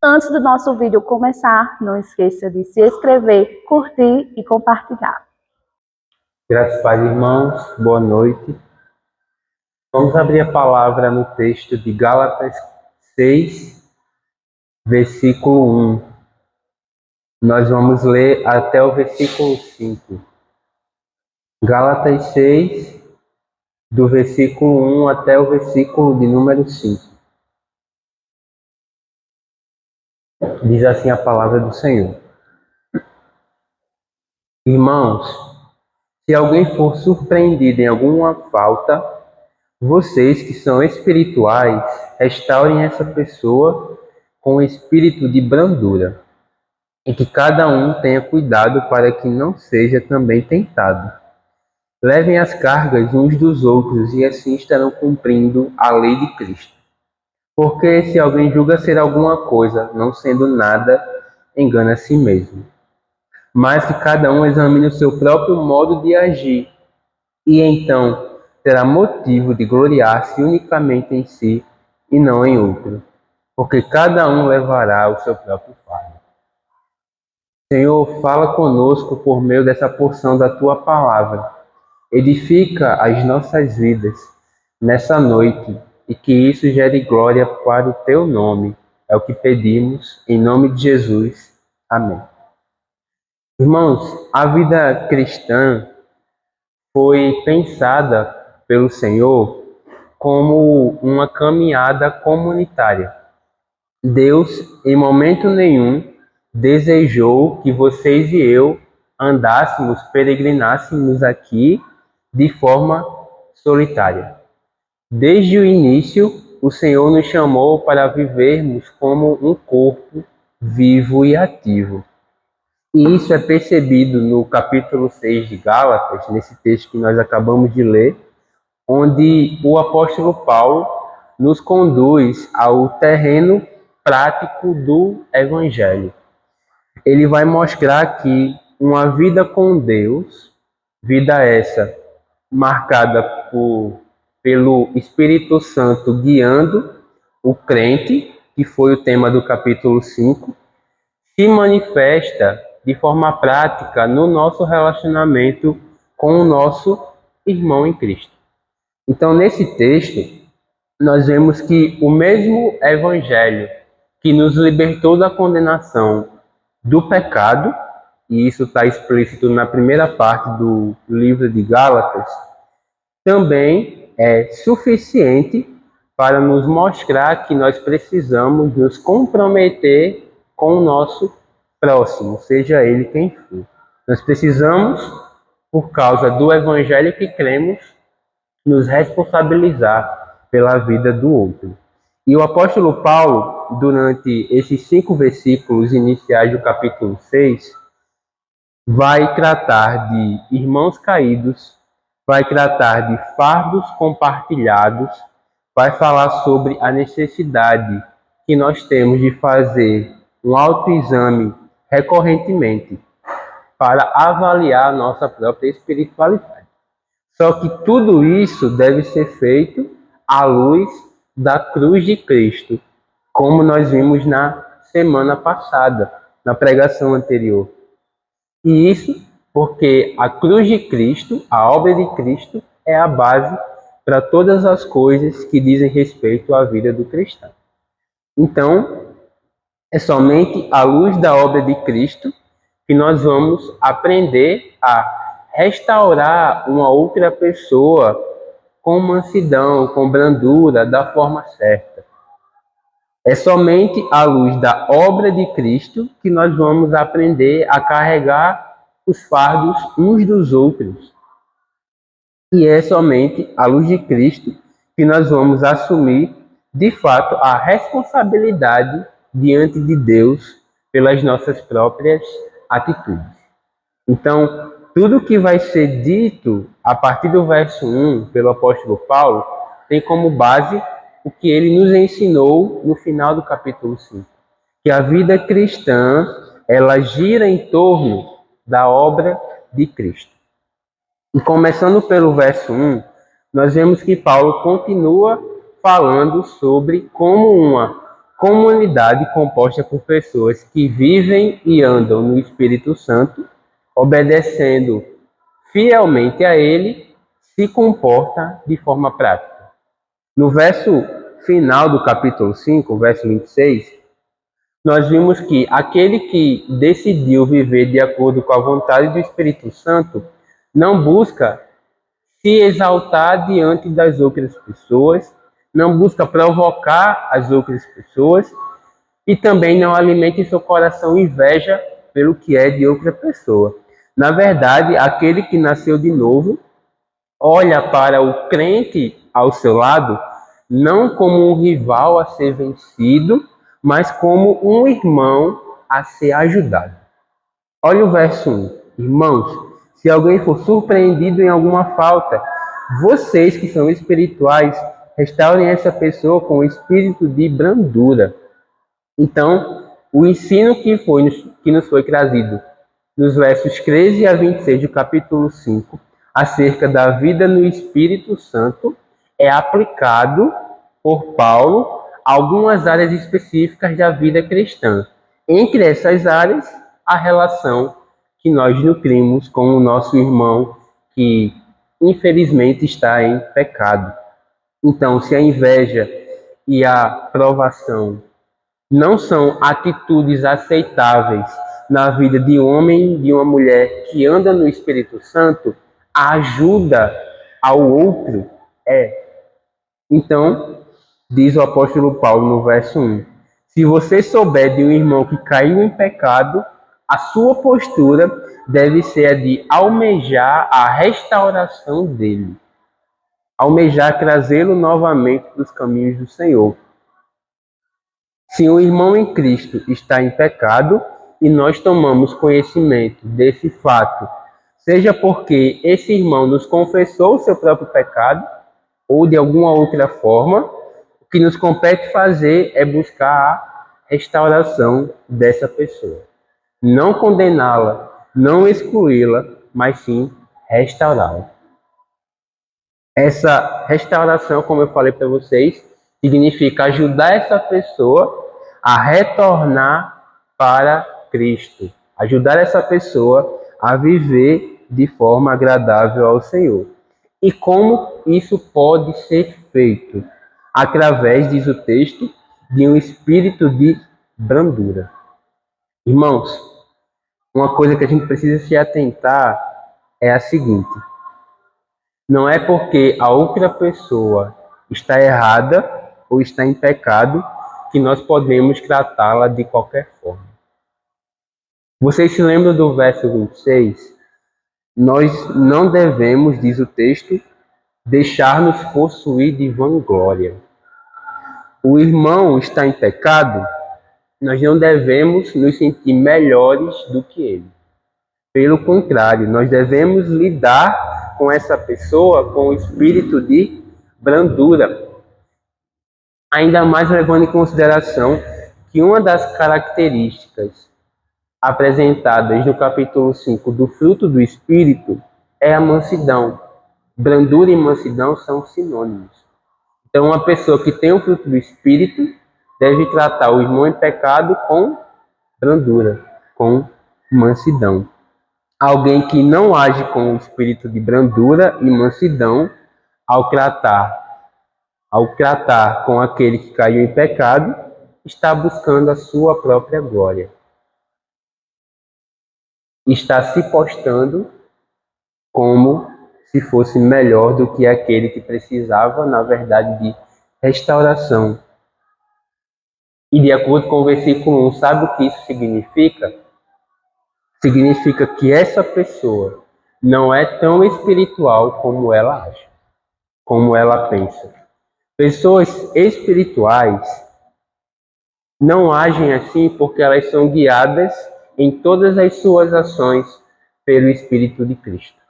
Antes do nosso vídeo começar, não esqueça de se inscrever, curtir e compartilhar. Graças a Deus, irmãos, boa noite. Vamos abrir a palavra no texto de Gálatas 6, versículo 1. Nós vamos ler até o versículo 5. Gálatas 6, do versículo 1 até o versículo de número 5. Diz assim a palavra do Senhor. Irmãos, se alguém for surpreendido em alguma falta, vocês que são espirituais, restaurem essa pessoa com espírito de brandura, e que cada um tenha cuidado para que não seja também tentado. Levem as cargas uns dos outros e assim estarão cumprindo a lei de Cristo. Porque se alguém julga ser alguma coisa, não sendo nada, engana a si mesmo. Mas que cada um examine o seu próprio modo de agir, e então terá motivo de gloriar-se unicamente em si e não em outro, porque cada um levará o seu próprio fardo. Senhor, fala conosco por meio dessa porção da Tua palavra. Edifica as nossas vidas nessa noite e que isso gere glória para o Teu nome. É o que pedimos, em nome de Jesus. Amém. Irmãos, a vida cristã foi pensada pelo Senhor como uma caminhada comunitária. Deus, em momento nenhum, desejou que vocês e eu andássemos, peregrinássemos aqui de forma solitária. Desde o início, o Senhor nos chamou para vivermos como um corpo vivo e ativo. E isso é percebido no capítulo 6 de Gálatas, nesse texto que nós acabamos de ler, onde o apóstolo Paulo nos conduz ao terreno prático do Evangelho. Ele vai mostrar que uma vida com Deus, vida essa marcada pelo Espírito Santo guiando o crente, que foi o tema do capítulo 5, se manifesta de forma prática no nosso relacionamento com o nosso irmão em Cristo. Então, nesse texto, nós vemos que o mesmo Evangelho que nos libertou da condenação do pecado, e isso está explícito na primeira parte do livro de Gálatas, também é suficiente para nos mostrar que nós precisamos nos comprometer com o nosso próximo, seja ele quem for. Nós precisamos, por causa do Evangelho que cremos, nos responsabilizar pela vida do outro. E o apóstolo Paulo, durante esses 5 versículos iniciais do capítulo 6, vai tratar de irmãos caídos, vai tratar de fardos compartilhados, vai falar sobre a necessidade que nós temos de fazer um autoexame recorrentemente para avaliar a nossa própria espiritualidade. Só que tudo isso deve ser feito à luz da cruz de Cristo, como nós vimos na semana passada, na pregação anterior. E isso porque a cruz de Cristo, a obra de Cristo, é a base para todas as coisas que dizem respeito à vida do cristão. Então, é somente à luz da obra de Cristo que nós vamos aprender a restaurar uma outra pessoa com mansidão, com brandura, da forma certa. É somente à luz da obra de Cristo que nós vamos aprender a carregar os fardos uns dos outros. E é somente à luz de Cristo que nós vamos assumir, de fato, a responsabilidade diante de Deus pelas nossas próprias atitudes. Então, tudo que vai ser dito a partir do verso 1 pelo apóstolo Paulo tem como base o que ele nos ensinou no final do capítulo 5. Que a vida cristã, ela gira em torno da obra de Cristo. E começando pelo verso 1, nós vemos que Paulo continua falando sobre como uma comunidade composta por pessoas que vivem e andam no Espírito Santo, obedecendo fielmente a Ele, se comporta de forma prática. No verso final do capítulo 5, verso 26, nós vimos que aquele que decidiu viver de acordo com a vontade do Espírito Santo não busca se exaltar diante das outras pessoas, não busca provocar as outras pessoas e também não alimenta em seu coração inveja pelo que é de outra pessoa. Na verdade, aquele que nasceu de novo olha para o crente ao seu lado não como um rival a ser vencido, mas como um irmão a ser ajudado. Olha o verso 1. Irmãos, se alguém for surpreendido em alguma falta, vocês que são espirituais, restaurem essa pessoa com o espírito de brandura. Então, o ensino que nos foi trazido nos versos 13 a 26 do capítulo 5, acerca da vida no Espírito Santo, é aplicado por Paulo a algumas áreas específicas da vida cristã. Entre essas áreas, a relação que nós nutrimos com o nosso irmão que, infelizmente, está em pecado. Então, se a inveja e a provação não são atitudes aceitáveis na vida de um homem e de uma mulher que anda no Espírito Santo, a ajuda ao outro é. Então, diz o apóstolo Paulo no verso 1, se você souber de um irmão que caiu em pecado, a sua postura deve ser a de almejar a restauração dele, almejar trazê-lo novamente dos caminhos do Senhor. Se um irmão em Cristo está em pecado e nós tomamos conhecimento desse fato, seja porque esse irmão nos confessou o seu próprio pecado ou de alguma outra forma, o que nos compete fazer é buscar a restauração dessa pessoa. Não condená-la, não excluí-la, mas sim restaurá-la. Essa restauração, como eu falei para vocês, significa ajudar essa pessoa a retornar para Cristo, ajudar essa pessoa a viver de forma agradável ao Senhor. E como isso pode ser feito? Através, diz o texto, de um espírito de brandura. Irmãos, uma coisa que a gente precisa se atentar é a seguinte: não é porque a outra pessoa está errada ou está em pecado que nós podemos tratá-la de qualquer forma. Vocês se lembram do verso 26? Nós não devemos, diz o texto, deixar-nos possuir de vanglória. O irmão está em pecado, nós não devemos nos sentir melhores do que ele. Pelo contrário, nós devemos lidar com essa pessoa com o espírito de brandura. Ainda mais levando em consideração que uma das características apresentadas no capítulo 5 do fruto do Espírito é a mansidão. Brandura e mansidão são sinônimos. Então, uma pessoa que tem o fruto do Espírito deve tratar o irmão em pecado com brandura, com mansidão. Alguém que não age com o espírito de brandura e mansidão, ao tratar com aquele que caiu em pecado, está buscando a sua própria glória. Está se postando como se fosse melhor do que aquele que precisava, na verdade, de restauração. E de acordo com o versículo 1, sabe o que isso significa? Significa que essa pessoa não é tão espiritual como ela acha, como ela pensa. Pessoas espirituais não agem assim porque elas são guiadas em todas as suas ações pelo Espírito de Cristo.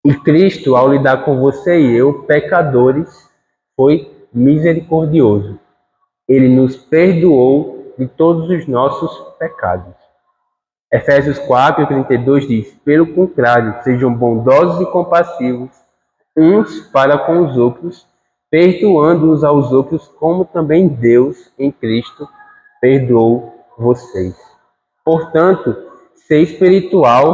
E Cristo, ao lidar com você e eu, pecadores, foi misericordioso. Ele nos perdoou de todos os nossos pecados. Efésios 4:32 diz: pelo contrário, sejam bondosos e compassivos uns para com os outros, perdoando uns aos outros, como também Deus, em Cristo, perdoou vocês. Portanto, ser espiritual,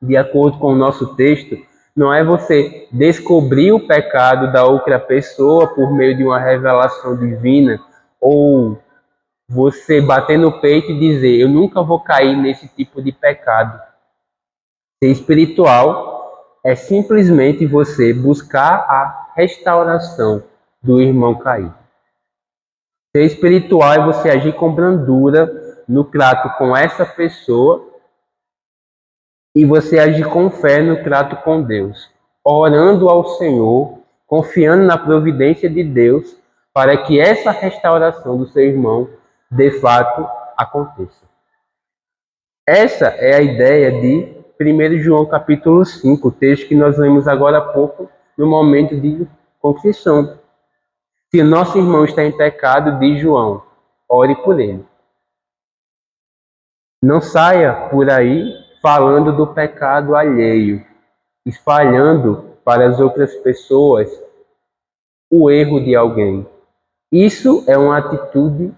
de acordo com o nosso texto, não é você descobrir o pecado da outra pessoa por meio de uma revelação divina, ou você bater no peito e dizer, eu nunca vou cair nesse tipo de pecado. Ser espiritual é simplesmente você buscar a restauração do irmão caído. Ser espiritual é você agir com brandura no trato com essa pessoa e você agir com fé no trato com Deus, orando ao Senhor, confiando na providência de Deus para que essa restauração do seu irmão de fato aconteça. Essa é a ideia de 1 João capítulo 5, o texto que nós lemos agora há pouco, no momento de confissão. Se nosso irmão está em pecado, diz João, ore por ele. Não saia por aí falando do pecado alheio, espalhando para as outras pessoas o erro de alguém. Isso é uma atitude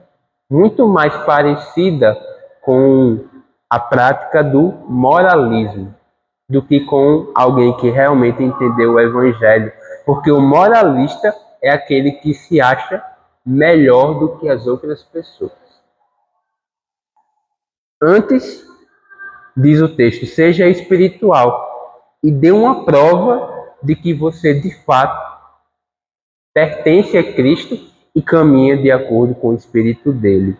muito mais parecida com a prática do moralismo do que com alguém que realmente entendeu o evangelho, porque o moralista é aquele que se acha melhor do que as outras pessoas. Antes, diz o texto, seja espiritual e dê uma prova de que você de fato pertence a Cristo e caminha de acordo com o Espírito dele.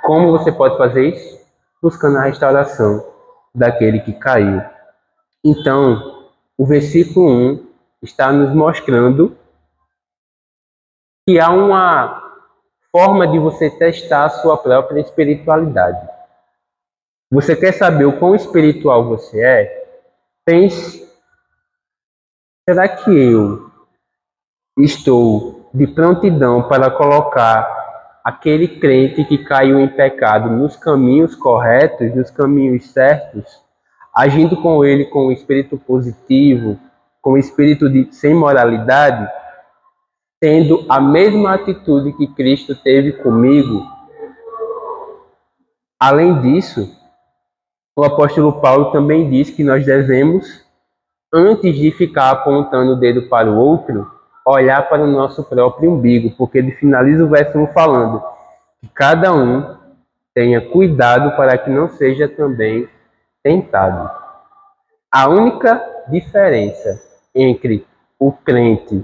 Como você pode fazer isso? Buscando a restauração daquele que caiu. Então, o versículo 1 está nos mostrando que há uma forma de você testar a sua própria espiritualidade. Você quer saber o quão espiritual você é? Pense, será que eu estou de prontidão para colocar aquele crente que caiu em pecado nos caminhos corretos, nos caminhos certos, agindo com ele com o espírito positivo, com o espírito de sem moralidade, tendo a mesma atitude que Cristo teve comigo? Além disso, o apóstolo Paulo também diz que nós devemos, antes de ficar apontando o dedo para o outro, olhar para o nosso próprio umbigo, porque ele finaliza o verso 1 falando que cada um tenha cuidado para que não seja também tentado. A única diferença entre o crente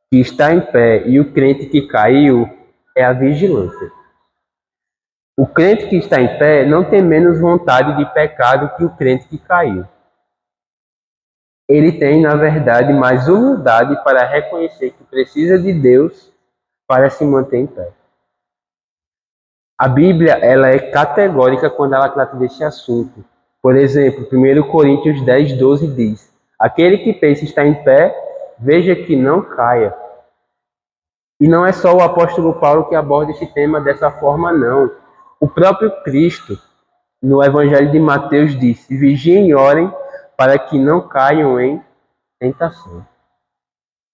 que está em pé e o crente que caiu é a vigilância. O crente que está em pé não tem menos vontade de pecado que o crente que caiu. Ele tem, na verdade, mais humildade para reconhecer que precisa de Deus para se manter em pé. A Bíblia ela é categórica quando ela trata desse assunto. Por exemplo, 1 Coríntios 10, 12 diz: aquele que pensa estar em pé, veja que não caia. E não é só o apóstolo Paulo que aborda esse tema dessa forma, não. O próprio Cristo, no Evangelho de Mateus, disse: vigiem e orem para que não caiam em tentação.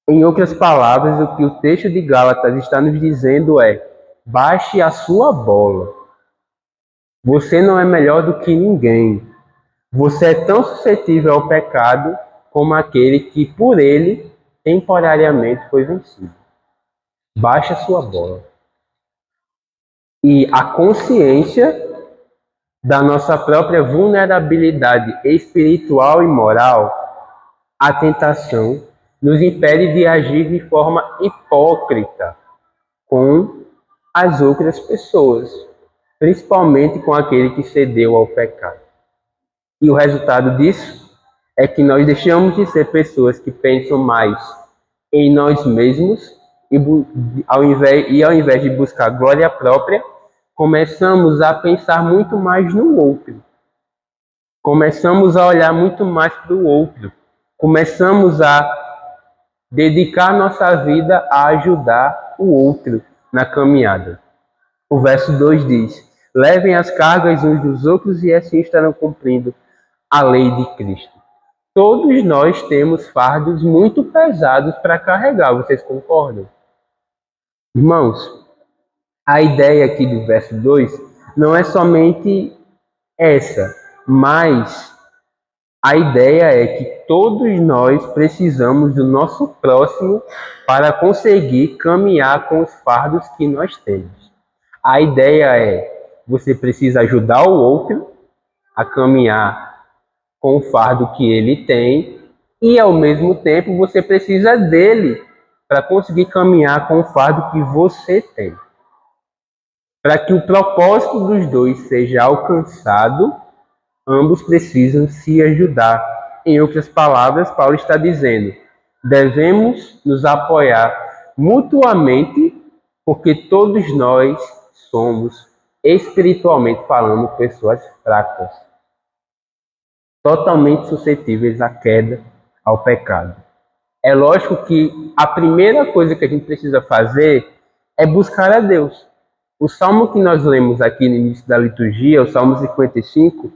Em outras palavras, o que o texto de Gálatas está nos dizendo é: baixe a sua bola. Você não é melhor do que ninguém. Você é tão suscetível ao pecado como aquele que, por ele, temporariamente foi vencido. Baixe a sua bola. E a consciência da nossa própria vulnerabilidade espiritual e moral, a tentação nos impede de agir de forma hipócrita com as outras pessoas, principalmente com aquele que cedeu ao pecado. E o resultado disso é que nós deixamos de ser pessoas que pensam mais em nós mesmos e ao invés de buscar glória própria, começamos a pensar muito mais no outro. Começamos a olhar muito mais para o outro. Começamos a dedicar nossa vida a ajudar o outro na caminhada. O verso 2 diz: levem as cargas uns dos outros e assim estarão cumprindo a lei de Cristo. Todos nós temos fardos muito pesados para carregar, vocês concordam? Irmãos, a ideia aqui do verso 2 não é somente essa, mas a ideia é que todos nós precisamos do nosso próximo para conseguir caminhar com os fardos que nós temos. A ideia é, você precisa ajudar o outro a caminhar com o fardo que ele tem e, ao mesmo tempo, você precisa dele para conseguir caminhar com o fardo que você tem. Para que o propósito dos dois seja alcançado, ambos precisam se ajudar. Em outras palavras, Paulo está dizendo: devemos nos apoiar mutuamente, porque todos nós somos, espiritualmente falando, pessoas fracas, totalmente suscetíveis à queda, ao pecado. É lógico que a primeira coisa que a gente precisa fazer é buscar a Deus. O salmo que nós lemos aqui no início da liturgia, o Salmo 55,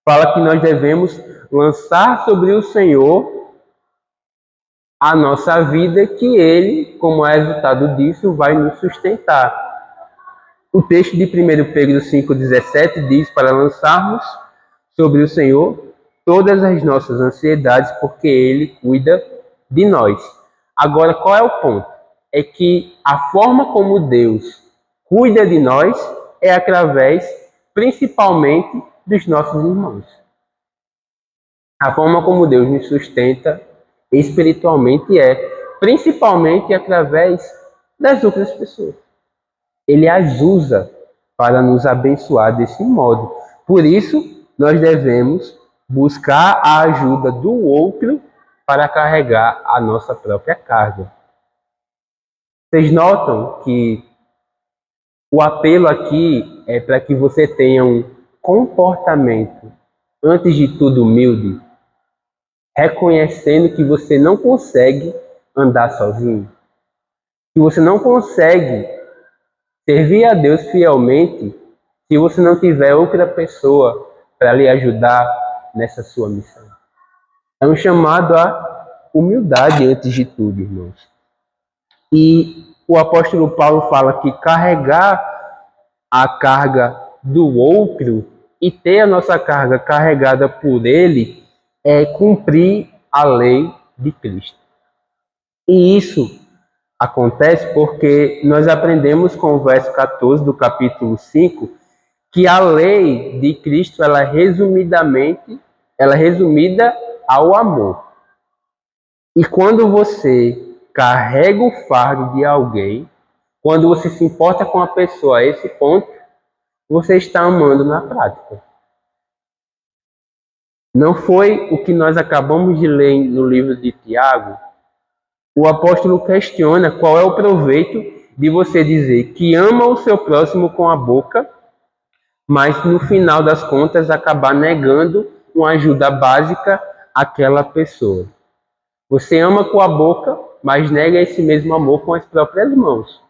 fala que nós devemos lançar sobre o Senhor a nossa vida, que Ele, como resultado disso, vai nos sustentar. O texto de 1 Pedro 5,17 diz para lançarmos sobre o Senhor todas as nossas ansiedades, porque Ele cuida de nós. Agora, qual é o ponto? É que a forma como Deus cuida de nós é através, principalmente, dos nossos irmãos. A forma como Deus nos sustenta espiritualmente é principalmente através das outras pessoas. Ele as usa para nos abençoar desse modo. Por isso, nós devemos buscar a ajuda do outro para carregar a nossa própria carga. Vocês notam que o apelo aqui é para que você tenha um comportamento, antes de tudo, humilde, reconhecendo que você não consegue andar sozinho, que você não consegue servir a Deus fielmente se você não tiver outra pessoa para lhe ajudar nessa sua missão. É um chamado à humildade antes de tudo, irmãos. E o apóstolo Paulo fala que carregar a carga do outro e ter a nossa carga carregada por ele é cumprir a lei de Cristo. E isso acontece porque nós aprendemos com o verso 14 do capítulo 5 que a lei de Cristo ela é resumida ao amor. E quando você carrega o fardo de alguém, quando você se importa com a pessoa a esse ponto, você está amando na prática. Não foi o que nós acabamos de ler no livro de Tiago? O apóstolo questiona qual é o proveito de você dizer que ama o seu próximo com a boca, mas no final das contas acabar negando uma ajuda básica àquela pessoa. Você ama com a boca, mas nega esse mesmo amor com as próprias mãos.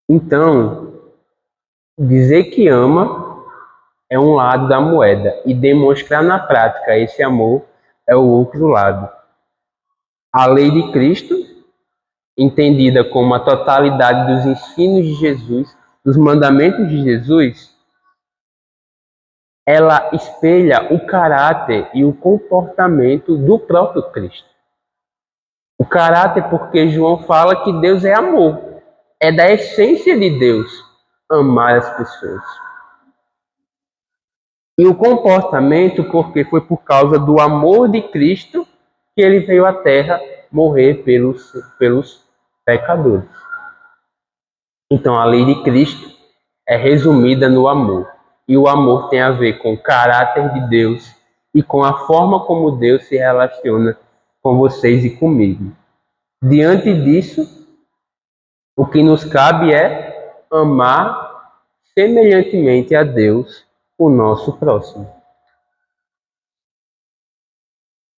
Então, dizer que ama é um lado da moeda e demonstrar na prática esse amor é o outro lado. A lei de Cristo, entendida como a totalidade dos ensinos de Jesus, dos mandamentos de Jesus, ela espelha o caráter e o comportamento do próprio Cristo. O caráter porque João fala que Deus é amor. É da essência de Deus amar as pessoas. E o comportamento porque foi por causa do amor de Cristo que ele veio à Terra morrer pelos pecadores. Então a lei de Cristo é resumida no amor. E o amor tem a ver com o caráter de Deus e com a forma como Deus se relaciona com vocês e comigo. Diante disso, o que nos cabe é amar semelhantemente a Deus o nosso próximo.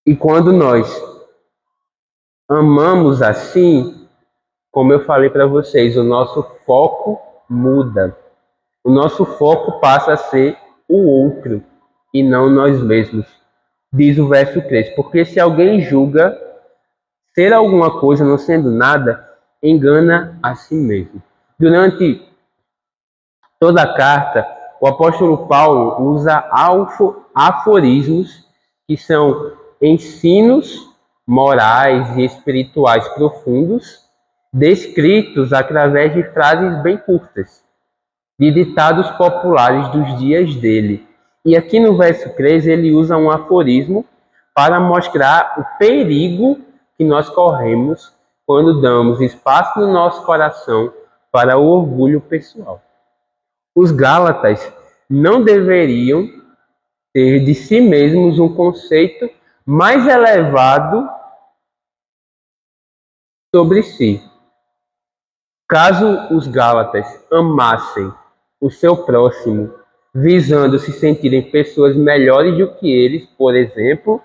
E quando nós amamos assim, como eu falei para vocês, o nosso foco muda. O nosso foco passa a ser o outro e não nós mesmos. Diz o verso 3, porque se alguém julga ser alguma coisa não sendo nada, engana a si mesmo. Durante toda a carta, o apóstolo Paulo usa aforismos, que são ensinos morais e espirituais profundos, descritos através de frases bem curtas, de ditados populares dos dias dele. E aqui no verso 3 ele usa um aforismo para mostrar o perigo que nós corremos quando damos espaço no nosso coração para o orgulho pessoal. Os Gálatas não deveriam ter de si mesmos um conceito mais elevado sobre si. Caso os Gálatas amassem o seu próximo, visando se sentirem pessoas melhores do que eles, por exemplo,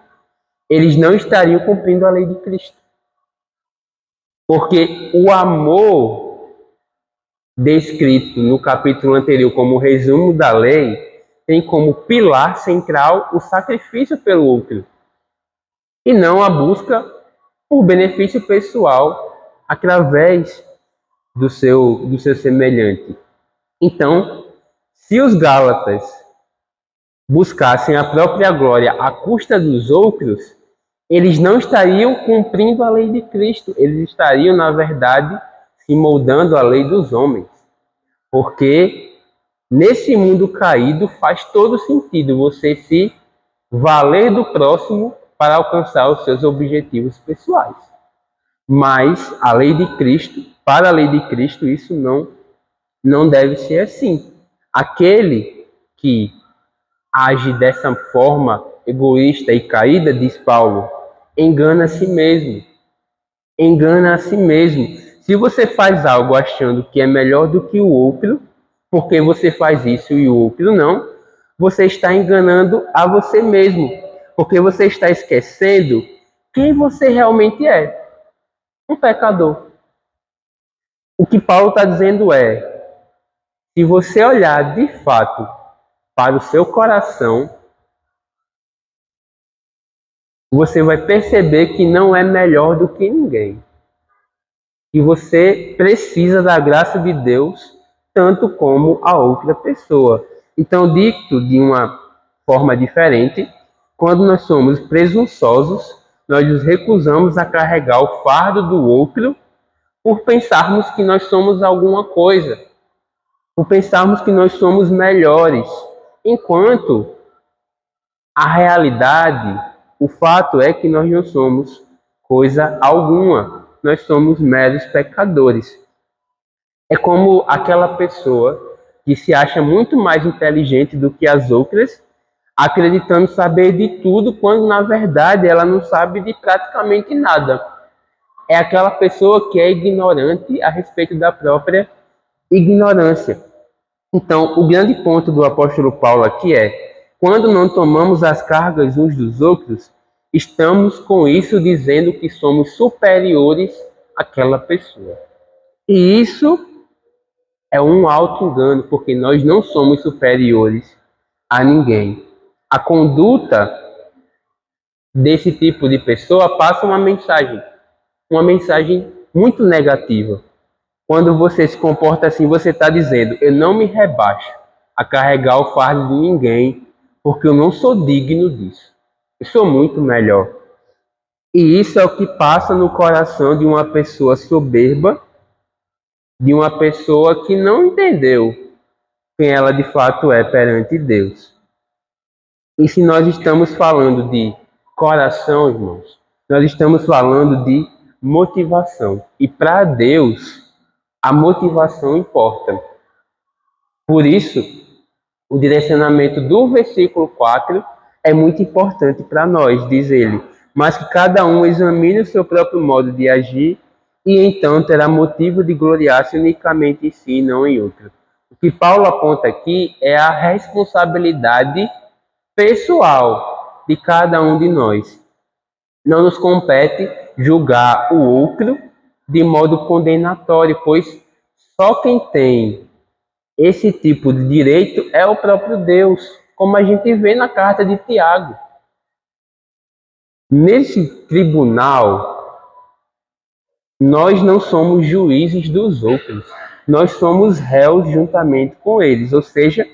eles não estariam cumprindo a lei de Cristo. Porque o amor descrito no capítulo anterior como resumo da lei tem como pilar central o sacrifício pelo outro e não a busca por benefício pessoal através do seu semelhante. Então, se os Gálatas buscassem a própria glória à custa dos outros, eles não estariam cumprindo a lei de Cristo, eles estariam, na verdade, se moldando à lei dos homens. Porque nesse mundo caído faz todo sentido você se valer do próximo para alcançar os seus objetivos pessoais. Mas a lei de Cristo, para a lei de Cristo, isso não deve ser assim. Aquele que age dessa forma egoísta e caída, diz Paulo, engana a si mesmo. Engana a si mesmo. Se você faz algo achando que é melhor do que o outro, porque você faz isso e o outro não, você está enganando a você mesmo, porque você está esquecendo quem você realmente é, um pecador. O que Paulo está dizendo é, se você olhar de fato para o seu coração, você vai perceber que não é melhor do que ninguém. E você precisa da graça de Deus tanto como a outra pessoa. Então, dito de uma forma diferente, quando nós somos presunçosos, nós nos recusamos a carregar o fardo do outro por pensarmos que nós somos alguma coisa, por pensarmos que nós somos melhores, enquanto a realidade, o fato é que nós não somos coisa alguma, nós somos meros pecadores. É como aquela pessoa que se acha muito mais inteligente do que as outras, acreditando saber de tudo, quando na verdade ela não sabe de praticamente nada. É aquela pessoa que é ignorante a respeito da própria ignorância. Então, o grande ponto do apóstolo Paulo aqui é: quando não tomamos as cargas uns dos outros, estamos com isso dizendo que somos superiores àquela pessoa. E isso é um auto-engano, porque nós não somos superiores a ninguém. A conduta desse tipo de pessoa passa uma mensagem muito negativa. Quando você se comporta assim, você está dizendo: eu não me rebaixo a carregar o fardo de ninguém, porque eu não sou digno disso. Eu sou muito melhor. E isso é o que passa no coração de uma pessoa soberba, de uma pessoa que não entendeu quem ela de fato é perante Deus. E se nós estamos falando de coração, irmãos, nós estamos falando de motivação. E para Deus, a motivação importa. Por isso, o direcionamento do versículo 4 é muito importante para nós, diz ele. Mas que cada um examine o seu próprio modo de agir e então terá motivo de gloriar-se unicamente em si e não em outro. O que Paulo aponta aqui é a responsabilidade pessoal de cada um de nós. Não nos compete julgar o outro de modo condenatório, pois só quem tem esse tipo de direito é o próprio Deus, como a gente vê na carta de Tiago. Nesse tribunal, nós não somos juízes dos outros, nós somos réus juntamente com eles, ou seja,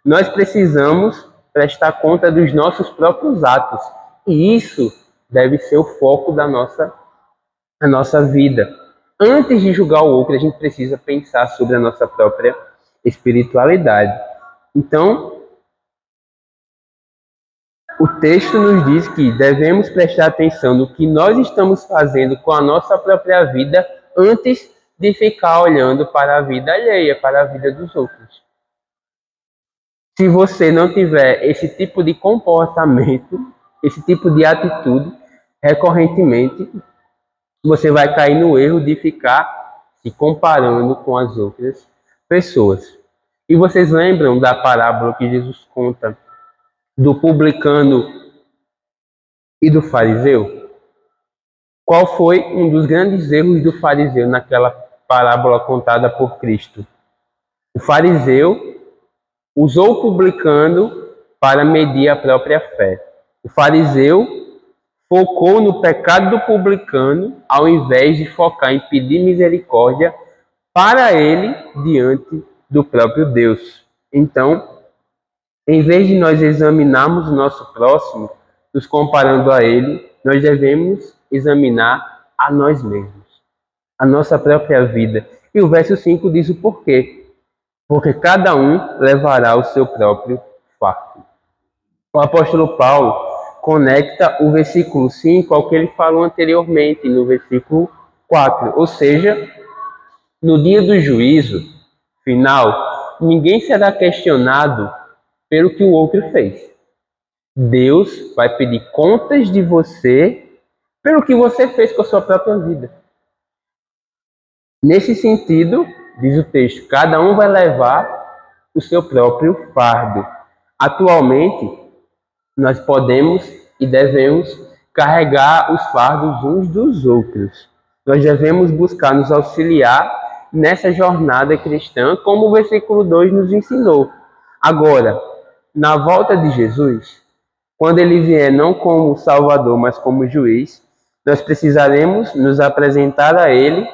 nós precisamos prestar conta dos nossos próprios atos, e isso deve ser o foco da nossa vida. Antes de julgar o outro, a gente precisa pensar sobre a nossa própria espiritualidade. Então, o texto nos diz que devemos prestar atenção no que nós estamos fazendo com a nossa própria vida antes de ficar olhando para a vida alheia, para a vida dos outros. Se você não tiver esse tipo de comportamento, esse tipo de atitude, recorrentemente, você vai cair no erro de ficar se comparando com as outras pessoas. E vocês lembram da parábola que Jesus conta do publicano e do fariseu? Qual foi um dos grandes erros do fariseu naquela parábola contada por Cristo? O fariseu usou o publicano para medir a própria fé. O fariseu focou no pecado do publicano ao invés de focar em pedir misericórdia para ele diante do próprio Deus. Então, em vez de nós examinarmos o nosso próximo, nos comparando a ele, nós devemos examinar a nós mesmos, a nossa própria vida. E o verso 5 diz o porquê. Porque cada um levará o seu próprio fardo. O apóstolo Paulo conecta o versículo 5 ao que ele falou anteriormente, no versículo 4. Ou seja, no dia do juízo final, ninguém será questionado pelo que o outro fez. Deus vai pedir contas de você pelo que você fez com a sua própria vida. Nesse sentido, diz o texto, cada um vai levar o seu próprio fardo. Atualmente, nós podemos e devemos carregar os fardos uns dos outros. Nós devemos buscar nos auxiliar nessa jornada cristã, como o versículo 2 nos ensinou. Agora, na volta de Jesus, quando ele vier não como Salvador, mas como juiz, nós precisaremos nos apresentar a ele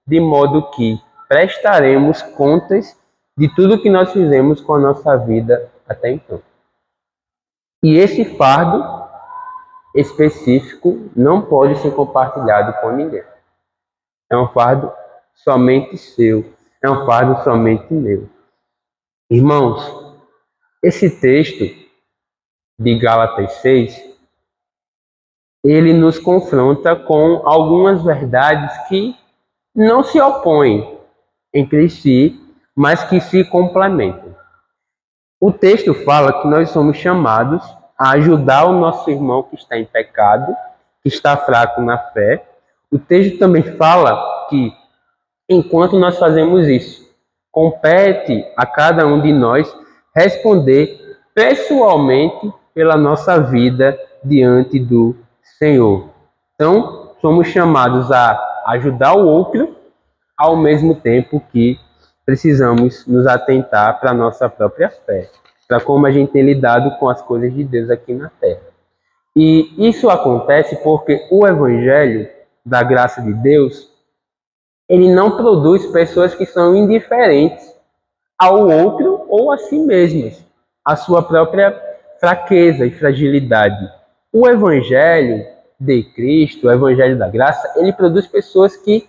de modo que prestaremos contas de tudo que nós fizemos com a nossa vida até então. E esse fardo específico não pode ser compartilhado com ninguém. É um fardo somente seu. É um fardo somente meu. Irmãos, esse texto de Gálatas 6, ele nos confronta com algumas verdades que não se opõem entre si, mas que se complementam. O texto fala que nós somos chamados a ajudar o nosso irmão que está em pecado, que está fraco na fé. O texto também fala que, enquanto nós fazemos isso, compete a cada um de nós responder pessoalmente pela nossa vida diante do Senhor. Então, somos chamados a ajudar o outro, ao mesmo tempo que precisamos nos atentar para a nossa própria fé, para como a gente tem lidado com as coisas de Deus aqui na Terra. E isso acontece porque o Evangelho da graça de Deus, ele não produz pessoas que são indiferentes ao outro ou a si mesmas, à sua própria fraqueza e fragilidade. O Evangelho de Cristo, o Evangelho da graça, ele produz pessoas que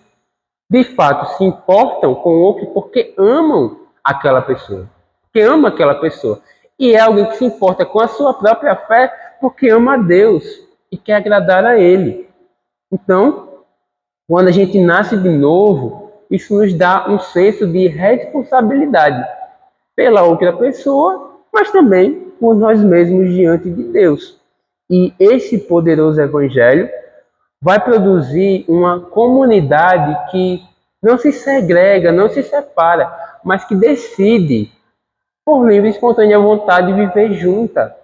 de fato se importam com o outro porque amam aquela pessoa. Porque ama aquela pessoa. E é alguém que se importa com a sua própria fé porque ama a Deus e quer agradar a Ele. Então, quando a gente nasce de novo, isso nos dá um senso de responsabilidade pela outra pessoa, mas também por nós mesmos diante de Deus. E esse poderoso Evangelho vai produzir uma comunidade que não se segrega, não se separa, mas que decide, por livre e espontânea vontade, viver junta,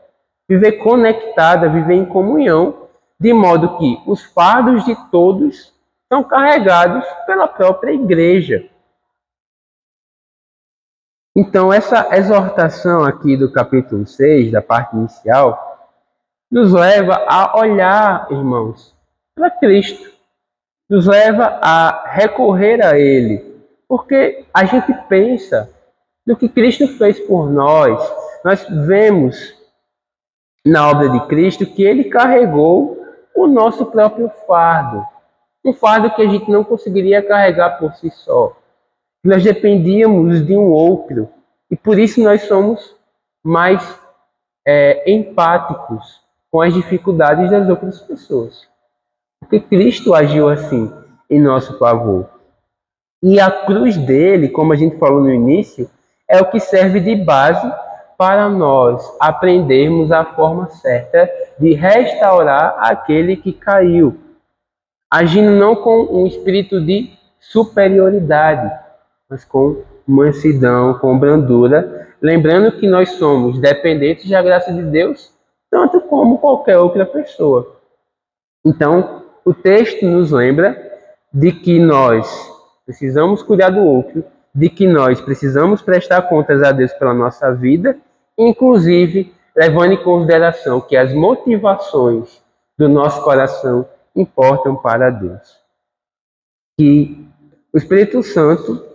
viver conectada, viver em comunhão, de modo que os fardos de todos são carregados pela própria igreja. Então, essa exortação aqui do capítulo 6, da parte inicial, nos leva a olhar, irmãos, para Cristo, nos leva a recorrer a Ele, porque a gente pensa no que Cristo fez por nós vemos na obra de Cristo que Ele carregou o nosso próprio fardo, um fardo que a gente não conseguiria carregar por si só. Nós dependíamos de um outro, e por isso nós somos mais empáticos com as dificuldades das outras pessoas. Porque Cristo agiu assim em nosso favor. E a cruz dele, como a gente falou no início, é o que serve de base para nós aprendermos a forma certa de restaurar aquele que caiu, agindo não com um espírito de superioridade, mas com mansidão, com brandura, lembrando que nós somos dependentes da graça de Deus, tanto como qualquer outra pessoa. Então, o texto nos lembra de que nós precisamos cuidar do outro, de que nós precisamos prestar contas a Deus pela nossa vida, inclusive levando em consideração que as motivações do nosso coração importam para Deus. Que o Espírito Santo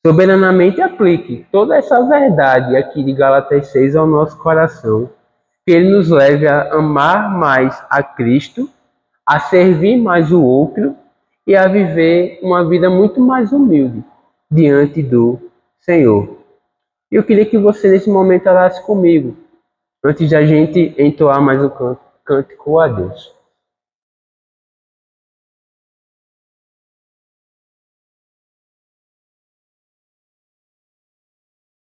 soberanamente aplique toda essa verdade aqui de Gálatas 6 ao nosso coração, que ele nos leve a amar mais a Cristo, a servir mais o outro e a viver uma vida muito mais humilde diante do Senhor. Eu queria que você nesse momento orasse comigo, antes de a gente entoar mais um cântico a Deus.